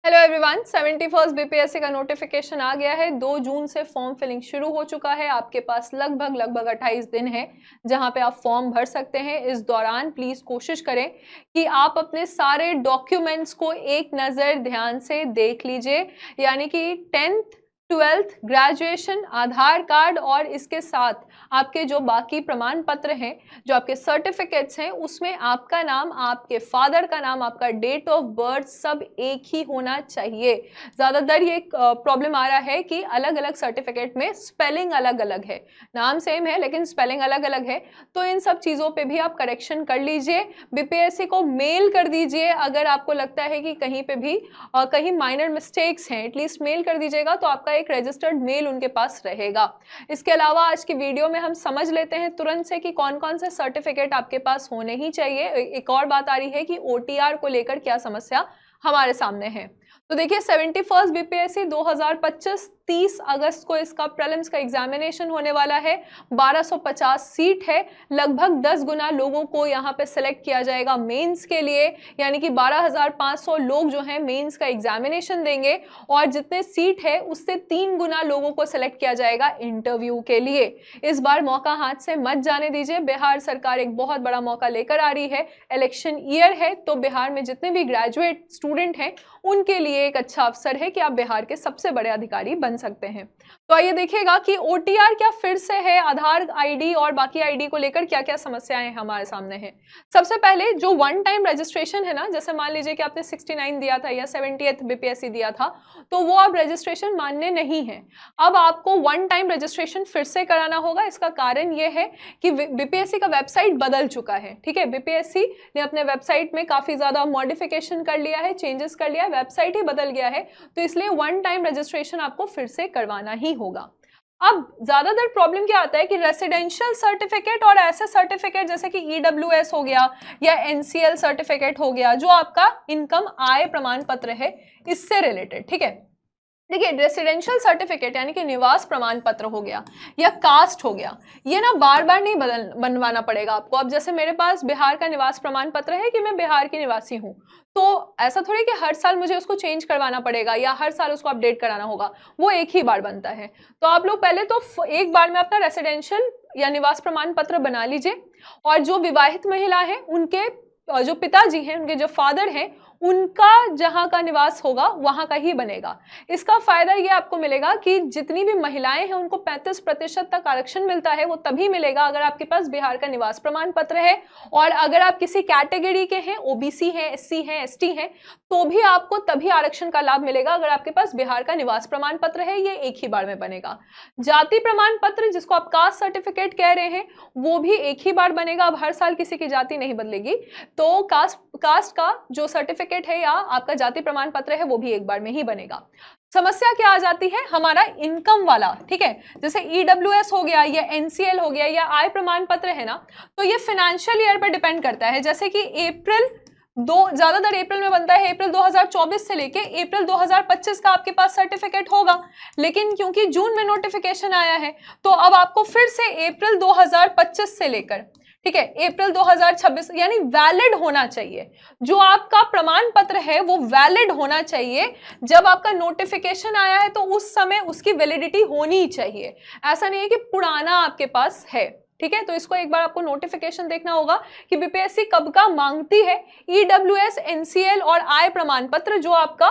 Hello everyone, 71st BPSC का notification आ गया है। 2 जून से फॉर्म फिलिंग शुरू हो चुका है। आपके पास लगभग 28 दिन है जहां पे आप फॉर्म भर सकते हैं। इस दौरान प्लीज कोशिश करें कि आप अपने सारे डॉक्यूमेंट्स को एक नज़र ध्यान से देख लीजिए, यानी कि 10th 12th ग्रेजुएशन, आधार कार्ड और इसके साथ आपके जो बाकी प्रमाण पत्र हैं, जो आपके सर्टिफिकेट्स हैं, उसमें आपका नाम, आपके फादर का नाम, आपका डेट ऑफ बर्थ सब एक ही होना चाहिए। ज़्यादातर ये प्रॉब्लम आ रहा है कि अलग अलग सर्टिफिकेट में स्पेलिंग अलग अलग है, नाम सेम है लेकिन स्पेलिंग अलग अलग है। तो इन सब चीज़ों पे भी आप करेक्शन कर लीजिए। बीपीएससी को मेल कर दीजिए अगर आपको लगता है कि कहीं पे भी कहीं माइनर मिस्टेक्स हैं, एटलीस्ट मेल कर दीजिएगा तो आपका एक रजिस्टर्ड मेल उनके पास रहेगा। इसके अलावा आज की वीडियो में हम समझ लेते हैं तुरंत से कि कौन कौन से सर्टिफिकेट आपके पास होने ही चाहिए। एक और बात आ रही है कि ओटीआर को लेकर क्या समस्या हमारे सामने है। तो देखिए, 71st बीपीएससी 2025 30 अगस्त को इसका प्रीलिम्स का एग्जामिनेशन होने वाला है। 1250 सीट है, लगभग 10 गुना लोगों को यहाँ पे सिलेक्ट किया जाएगा मेंस के लिए, यानी कि 12,500 लोग जो हैं मेंस का एग्जामिनेशन देंगे और जितने सीट है उससे 3 गुना लोगों को सिलेक्ट किया जाएगा इंटरव्यू के लिए। इस बार मौका हाथ से मत जाने दीजिए। बिहार सरकार एक बहुत बड़ा मौका लेकर आ रही है। इलेक्शन ईयर है तो बिहार में जितने भी ग्रेजुएट स्टूडेंट हैं उनके लिए एक अच्छा अवसर है कि आप बिहार के सबसे बड़े अधिकारी बन सकते हैं। तो आइए देखिएगा कि ओटीआर क्या फिर से है, आधार आईडी और बाकी आईडी को लेकर क्या क्या समस्याएं हमारे सामने हैं। सबसे पहले जो वन टाइम रजिस्ट्रेशन है ना, जैसे मान लीजिए कि आपने 69 दिया था या 70th बीपीएससी दिया था, तो वो अब रजिस्ट्रेशन मान्य नहीं है। अब आपको वन टाइम रजिस्ट्रेशन फिर से कराना होगा। इसका कारण ये है कि बीपीएससी का वेबसाइट बदल चुका है। ठीक है, बीपीएससी ने अपने वेबसाइट में काफी ज्यादा मॉडिफिकेशन कर लिया है, चेंजेस कर लिया है, वेबसाइट ही बदल गया है, तो इसलिए वन टाइम रजिस्ट्रेशन आपको फिर से करवाना ही होगा। अब ज्यादातर प्रॉब्लम क्या आता है कि रेसिडेंशियल सर्टिफिकेट और ऐसे सर्टिफिकेट जैसे कि ईडब्ल्यूएस हो गया या एनसीएल सर्टिफिकेट हो गया, जो आपका इनकम आय प्रमाण पत्र है, इससे रिलेटेड। ठीक है, देखिए, रेसिडेंशियल सर्टिफिकेट यानी कि निवास प्रमाण पत्र हो गया या कास्ट हो गया, ये ना बार बार नहीं बनवाना पड़ेगा आपको। अब जैसे मेरे पास बिहार का निवास प्रमाण पत्र है कि मैं बिहार की निवासी हूँ, तो ऐसा थोड़ी कि हर साल मुझे उसको चेंज करवाना पड़ेगा या हर साल उसको अपडेट कराना होगा, वो एक ही बार बनता है। तो आप लोग पहले तो एक बार में अपना रेसिडेंशियल या निवास प्रमाण पत्र बना लीजिए, और जो विवाहित महिला है उनके जो पिताजी हैं, उनके जो फादर हैं, उनका जहां का निवास होगा वहां का ही बनेगा। इसका फायदा ये आपको मिलेगा कि जितनी भी महिलाएं हैं उनको 35% तक आरक्षण मिलता है। वो तभी मिलेगा अगर आपके पास बिहार का निवास प्रमाण पत्र है, और अगर आप किसी कैटेगरी के हैं, ओबीसी हैं, एससी हैं, एसटी हैं, तो भी आपको तभी आरक्षण का लाभ मिलेगा अगर आपके पास बिहार का निवास प्रमाण पत्र है। ये एक ही बार में बनेगा। जाति प्रमाण पत्र, जिसको आप कास्ट सर्टिफिकेट कह रहे हैं, वो भी एक ही बार बनेगा। अब हर साल किसी की जाति नहीं बदलेगी, तो कास्ट का जो सर्टिफिकेट है या आपका जाति प्रमाण पत्र है वो भी एक बार में ही बनेगा। समस्या क्या आ जाती है, हमारा इनकम वाला। ठीक है, जैसे ईडब्ल्यूएस हो गया या एनसीएल हो गया या आय प्रमाण पत्र है ना, तो ये फाइनेंशियल ईयर पर डिपेंड करता है। जैसे कि ज्यादातर अप्रैल में बनता है, अप्रैल 2024 से लेके अप्रैल 2025 का आपके पास सर्टिफिकेट होगा। लेकिन क्योंकि जून में नोटिफिकेशन आया है, तो अब आपको फिर से अप्रैल 2025 से लेकर, ठीक है, अप्रैल 2026 यानी वैलिड होना चाहिए। जो आपका प्रमाण पत्र है वो वैलिड होना चाहिए। जब आपका नोटिफिकेशन आया है तो उस समय उसकी वैलिडिटी होनी चाहिए। ऐसा नहीं है कि पुराना आपके पास है। ठीक है, तो इसको एक बार आपको नोटिफिकेशन देखना होगा कि बीपीएससी कब का मांगती है। ईडब्ल्यूएस, एनसीएल और आय प्रमाण पत्र जो आपका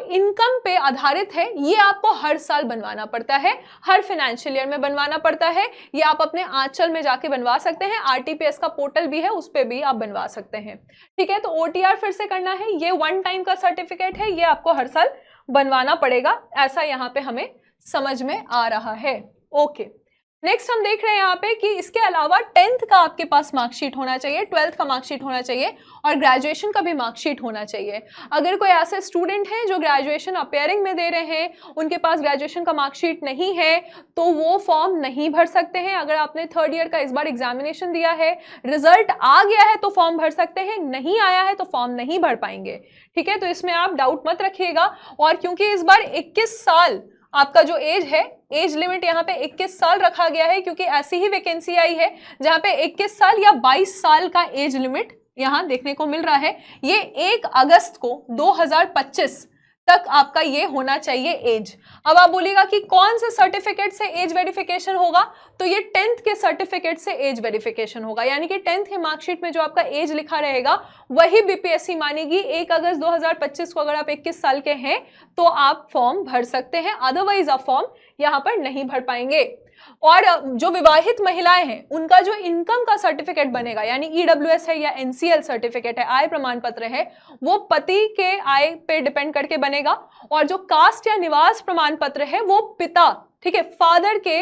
इनकम पे आधारित है, ये आपको हर साल बनवाना पड़ता है, हर फाइनेंशियल ईयर में बनवाना पड़ता है। ये आप अपने आंचल में जाके बनवा सकते हैं। आरटीपीएस का पोर्टल भी है, उस पर भी आप बनवा सकते हैं। ठीक है, तो ओटीआर फिर से करना है। ये वन टाइम का सर्टिफिकेट है, ये आपको हर साल बनवाना पड़ेगा, ऐसा यहाँ पे हमें समझ में आ रहा है। ओके, नेक्स्ट हम देख रहे हैं यहाँ पे कि इसके अलावा 10th का आपके पास मार्कशीट होना चाहिए, 12th का मार्कशीट होना चाहिए और ग्रेजुएशन का भी मार्कशीट होना चाहिए। अगर कोई ऐसे स्टूडेंट हैं जो ग्रेजुएशन अपेयरिंग में दे रहे हैं, उनके पास ग्रेजुएशन का मार्कशीट नहीं है, तो वो फॉर्म नहीं भर सकते हैं। अगर आपने 3rd ईयर का इस बार एग्जामिनेशन दिया है, रिजल्ट आ गया है तो फॉर्म भर सकते हैं, नहीं आया है तो फॉर्म नहीं भर पाएंगे। ठीक है, तो इसमें आप डाउट मत रखिएगा। और क्योंकि इस बार 21 साल आपका जो एज है, एज लिमिट यहाँ पे 21 साल रखा गया है, क्योंकि ऐसी ही वैकेंसी आई है जहाँ पे 21 साल या 22 साल का एज लिमिट यहाँ देखने को मिल रहा है। ये 1 अगस्त को 2025 तक आपका ये होना चाहिए एज। अब आप बोलिएगा कि कौन से सर्टिफिकेट से एज वेरिफिकेशन होगा, तो ये 10th के सर्टिफिकेट से एज वेरिफिकेशन होगा, यानी कि 10th के मार्कशीट में जो आपका एज लिखा रहेगा वही बीपीएससी मानेगी। 1 अगस्त 2025 को अगर आप 21 साल के हैं तो आप फॉर्म भर सकते हैं, अदरवाइज आप फॉर्म यहां पर नहीं भर पाएंगे। और जो विवाहित महिलाएं हैं उनका जो इनकम का सर्टिफिकेट बनेगा, यानी ईडब्ल्यूएस है या एनसीएल सर्टिफिकेट है, आय प्रमाण पत्र है, वो पति के आय पे डिपेंड करके बनेगा। और जो कास्ट या निवास प्रमाण पत्र है वो पिता, ठीक है, फादर के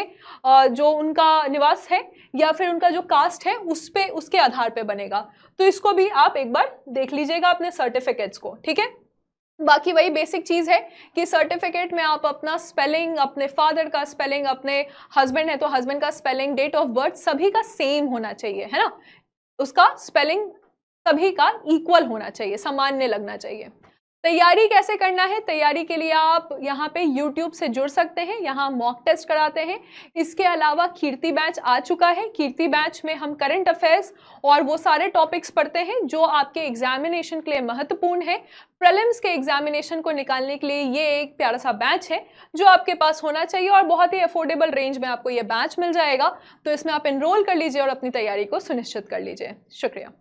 जो उनका निवास है या फिर उनका जो कास्ट है उस पे, उसके आधार पे बनेगा। तो इसको भी आप एक बार देख लीजिएगा अपने सर्टिफिकेट्स को, ठीक है। बाकी वही बेसिक चीज है कि सर्टिफिकेट में आप अपना स्पेलिंग, अपने फादर का स्पेलिंग, अपने हस्बैंड है तो हस्बैंड का स्पेलिंग, डेट ऑफ बर्थ सभी का सेम होना चाहिए, है ना, उसका स्पेलिंग सभी का इक्वल होना चाहिए, सामान्य लगना चाहिए। तैयारी कैसे करना है, तैयारी के लिए आप यहाँ पे YouTube से जुड़ सकते हैं, यहाँ मॉक टेस्ट कराते हैं। इसके अलावा कीर्ति बैच आ चुका है, कीर्ति बैच में हम करंट अफेयर्स और वो सारे टॉपिक्स पढ़ते हैं जो आपके एग्जामिनेशन के लिए महत्वपूर्ण है। प्रीलिम्स के एग्जामिनेशन को निकालने के लिए ये एक प्यारा सा बैच है जो आपके पास होना चाहिए और बहुत ही अफोर्डेबल रेंज में आपको ये बैच मिल जाएगा। तो इसमें आप एनरोल कर लीजिए और अपनी तैयारी को सुनिश्चित कर लीजिए। शुक्रिया।